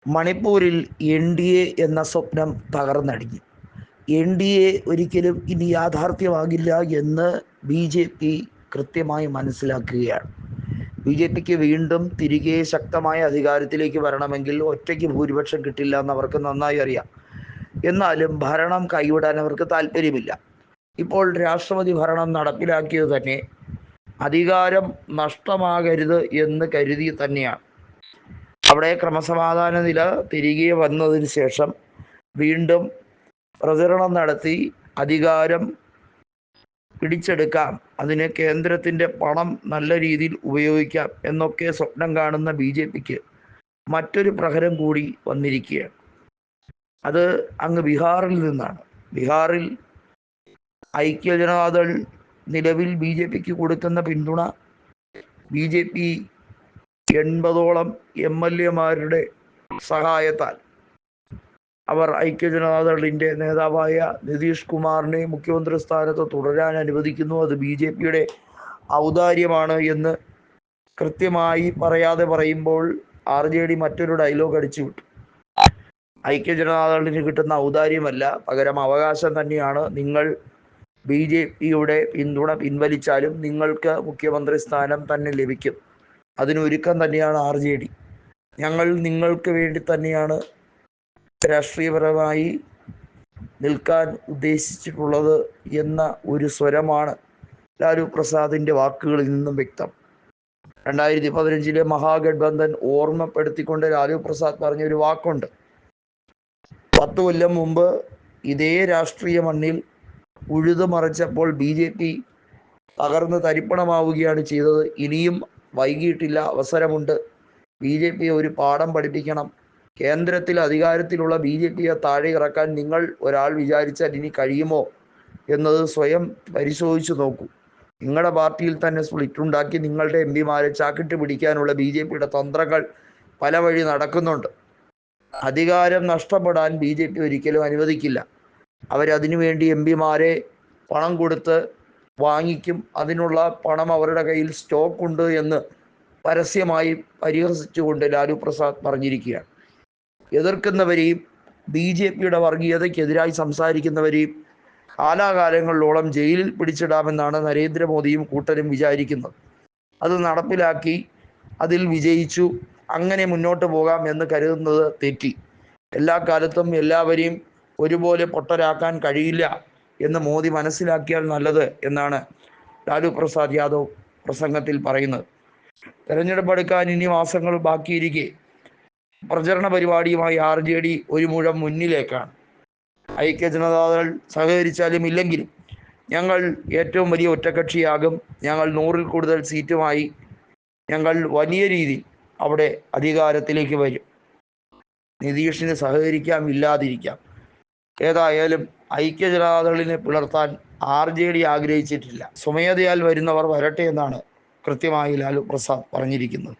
മണിപ്പൂരിൽ NDA എന്ന സ്വപ്നം തകർന്നടിഞ്ഞു. NDA ഒരിക്കലും ഇനി യാഥാർത്ഥ്യമാകില്ല എന്ന് BJP കൃത്യമായി മനസ്സിലാക്കുകയാണ്. BJPക്ക് വീണ്ടും തിരികെ ശക്തമായ അധികാരത്തിലേക്ക് വരണമെങ്കിൽ ഒറ്റയ്ക്ക് ഭൂരിപക്ഷം കിട്ടില്ല എന്നവർക്ക് നന്നായി അറിയാം. എന്നാലും ഭരണം കൈവിടാൻ അവർക്ക് താല്പര്യമില്ല. ഇപ്പോൾ രാഷ്ട്രപതി ഭരണം നടപ്പിലാക്കിയത് തന്നെ അധികാരം നഷ്ടമാകരുത് എന്ന് കരുതി തന്നെയാണ്. അവിടെ ക്രമസമാധാന നില തിരികെ വന്നതിന് ശേഷം വീണ്ടും പ്രചരണം നടത്തി അധികാരം പിടിച്ചെടുക്കാം, അതിന് കേന്ദ്രത്തിൻ്റെ പണം നല്ല രീതിയിൽ ഉപയോഗിക്കാം എന്നൊക്കെ സ്വപ്നം കാണുന്ന BJPക്ക് മറ്റൊരു പ്രഹരം കൂടി വന്നിരിക്കുകയാണ്. അത് അങ്ങ് ബീഹാറിൽ നിന്നാണ്. ബീഹാറിൽ ഐക്യ ജനതാദൾ നിലവിൽ BJPക്ക് കൊടുക്കുന്ന പിന്തുണ BJP 80ഓളം MLA-മാരുടെ സഹായത്താൽ അവർ ഐക്യ ജനതാദളിൻ്റെ നേതാവായ നിതീഷ് കുമാറിനെ മുഖ്യമന്ത്രി സ്ഥാനത്ത് തുടരാൻ അനുവദിക്കുന്നു. അത് BJPയുടെ ഔദാര്യമാണ് എന്ന് കൃത്യമായി പറയാതെ പറയുമ്പോൾ RJD മറ്റൊരു ഡയലോഗ് അടിച്ചു വിട്ടു. ഐക്യ ജനതാദളിന് കിട്ടുന്ന ഔദാര്യമല്ല, പകരം അവകാശം തന്നെയാണ്. നിങ്ങൾ BJPയുടെ പിന്തുണ പിൻവലിച്ചാലും നിങ്ങൾക്ക് മുഖ്യമന്ത്രി സ്ഥാനം തന്നെ ലഭിക്കും. അതിനൊരുക്കം തന്നെയാണ് RJD. ഞങ്ങൾ നിങ്ങൾക്ക് വേണ്ടി തന്നെയാണ് രാഷ്ട്രീയപരമായി നിൽക്കാൻ ഉദ്ദേശിച്ചിട്ടുള്ളത് എന്ന ഒരു സ്വരമാണ് ലാലു പ്രസാദിൻ്റെ വാക്കുകളിൽ നിന്നും വ്യക്തം. 2015 മഹാഗഠബന്ധൻ ഓർമ്മപ്പെടുത്തിക്കൊണ്ട് ലാലു പ്രസാദ് പറഞ്ഞൊരു വാക്കുണ്ട്. 10 കൊല്ലം മുമ്പ് ഇതേ രാഷ്ട്രീയ മണ്ണിൽ ഉഴുതുമറിച്ചപ്പോൾ BJP തകർന്ന് തരിപ്പണമാവുകയാണ് ചെയ്തത്. ഇനിയും വൈകിട്ടില്ല, അവസരമുണ്ട്. BJP ഒരു പാഠം പഠിപ്പിക്കണം. കേന്ദ്രത്തിൽ അധികാരത്തിലുള്ള BJPയെ താഴെ ഇറക്കാൻ നിങ്ങൾ ഒരാൾ വിചാരിച്ചാൽ ഇനി കഴിയുമോ എന്നത് സ്വയം പരിശോധിച്ചു നോക്കൂ. നിങ്ങളുടെ പാർട്ടിയിൽ തന്നെ സ്പ്ലിറ്റ് ഉണ്ടാക്കി നിങ്ങളുടെ MP-മാരെ ചാക്കിട്ട് പിടിക്കാനുള്ള BJPയുടെ തന്ത്രങ്ങൾ പല വഴി നടക്കുന്നുണ്ട്. അധികാരം നഷ്ടപ്പെടാൻ BJP ഒരിക്കലും അനുവദിക്കില്ല. അവരതിനു വേണ്ടി MP-മാരെ പണം കൊടുത്ത് വാങ്ങിക്കും. അതിനുള്ള പണം അവരുടെ കയ്യിൽ സ്റ്റോക്ക് ഉണ്ട് എന്ന് പരസ്യമായി പരിഹസിച്ചുകൊണ്ട് ലാലു പ്രസാദ് പറഞ്ഞിരിക്കുകയാണ്. എതിർക്കുന്നവരെയും BJPയുടെ വർഗീയതയ്ക്കെതിരായി സംസാരിക്കുന്നവരെയും കാലാകാലങ്ങളിലോളം ജയിലിൽ പിടിച്ചിടാമെന്നാണ് നരേന്ദ്രമോദിയും കൂട്ടരും വിചാരിക്കുന്നത്. അത് നടപ്പിലാക്കി അതിൽ വിജയിച്ചു, അങ്ങനെ മുന്നോട്ട് പോകാം എന്ന് കരുതുന്നത് തെറ്റി. എല്ലാ കാലത്തും എല്ലാവരെയും ഒരുപോലെ പൊട്ടരാക്കാൻ കഴിയില്ല എന്ന് മോദി മനസ്സിലാക്കിയാൽ നല്ലത് എന്നാണ് ലാലു പ്രസാദ് യാദവ് പ്രസംഗത്തിൽ പറയുന്നത്. തെരഞ്ഞെടുപ്പ് എടുക്കാൻ ഇനി മാസങ്ങൾ ബാക്കിയിരിക്കെ പ്രചരണ പരിപാടിയുമായി RJD ഒരു മുഴം മുന്നിലേക്കാണ്. ഐക്യ ജനതാദൾ സഹകരിച്ചാലും ഇല്ലെങ്കിലും ഞങ്ങൾ ഏറ്റവും വലിയ ഒറ്റക്കക്ഷിയാകും. ഞങ്ങൾ 100-ൽ കൂടുതൽ സീറ്റുമായി ഞങ്ങൾ വലിയ രീതിയിൽ അവിടെ അധികാരത്തിലേക്ക് വരും. നിതീഷിന് സഹകരിക്കാം, ഇല്ലാതിരിക്കാം. ഏതായാലും ഐക്യ ജനതാദളിനെ പിളർത്താൻ RJD ആഗ്രഹിച്ചിട്ടില്ല. സ്വമേധയാൽ വരുന്നവർ വരട്ടെ എന്നാണ് കൃത്യമായി ലാലു പ്രസാദ് പറഞ്ഞിരിക്കുന്നത്.